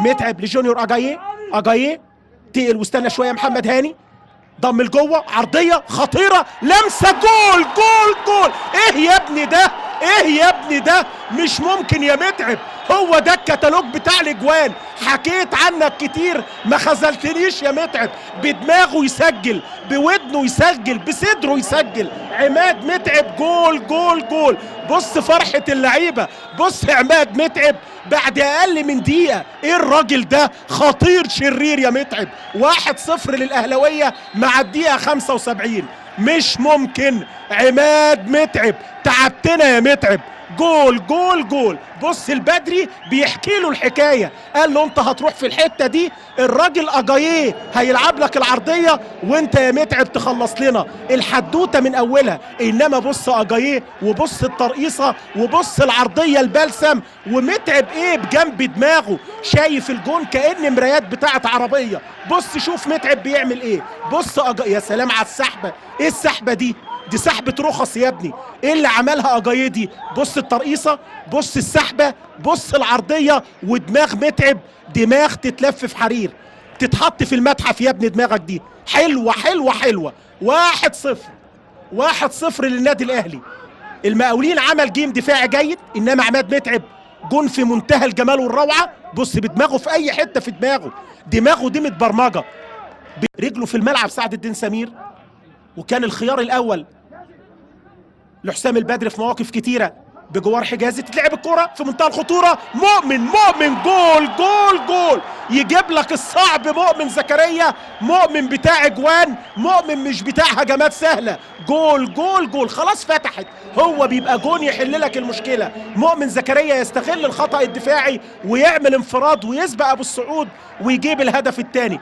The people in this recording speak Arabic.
متعب لجونيور اجاييه تقل واستنى شويه. محمد هاني ضم لجوه، عرضيه خطيره، لمسه، جول جول جول. ايه يا ابني ده؟ ايه يا ابني ده؟ مش ممكن يا متعب. هو ده الكتالوج بتاع الاجوان. حكيت عنك كتير ما خذلتنيش يا متعب. بدماغه يسجل، بودنه يسجل، بصدره يسجل. عماد متعب جول جول جول. بص فرحة اللعيبة، بص عماد متعب بعد اقل من دقيقة. ايه الراجل ده؟ خطير شرير يا متعب. 1-0 للاهلاوية مع الدقيقة 75. مش ممكن. عماد متعب تعبتنا يا متعب. جول جول جول. بص البدري بيحكي له الحكايه، قال له انت هتروح في الحته دي، الراجل اجاييه هيلعب لك العرضيه وانت يا متعب تخلص لنا الحدوته من اولها. انما بص اجاييه، وبص الترقيصه، وبص العرضيه البلسم، ومتعب ايه بجنب دماغه شايف الجون كأن مرايات بتاعت عربيه. بص شوف متعب بيعمل ايه. بص يا سلام على السحبه. ايه السحبه دي؟ دي سحبة رخص يا ابني. ايه اللي عملها اجاييه دي؟ بص الترقيصة، بص السحبة، بص العرضية، ودماغ متعب دماغ تتلف في حرير، تتحط في المتحف يا ابني. دماغك دي حلوة حلوة حلوة. 1-0 1-0 للنادي الاهلي. المقاولين عمل جيم دفاعي جيد، انما عماد متعب جون في منتهى الجمال والروعة. بص بدماغه في اي حتة، في دماغه دي متبرمجة. رجله في الملعب سعد الدين سمير، وكان الخيار الاول لحسام البدري في مواقف كتيره بجوار حجازي. تتلعب الكره في منتهى الخطوره. مؤمن جول جول جول. يجيب لك الصعب مؤمن زكريا. مؤمن بتاع اجوان، مؤمن مش بتاع هجمات سهله. جول جول جول. خلاص فتحت. هو بيبقى جون يحل لك المشكله. مؤمن زكريا يستغل الخطا الدفاعي ويعمل انفراد ويسبق ابو السعود ويجيب الهدف الثاني.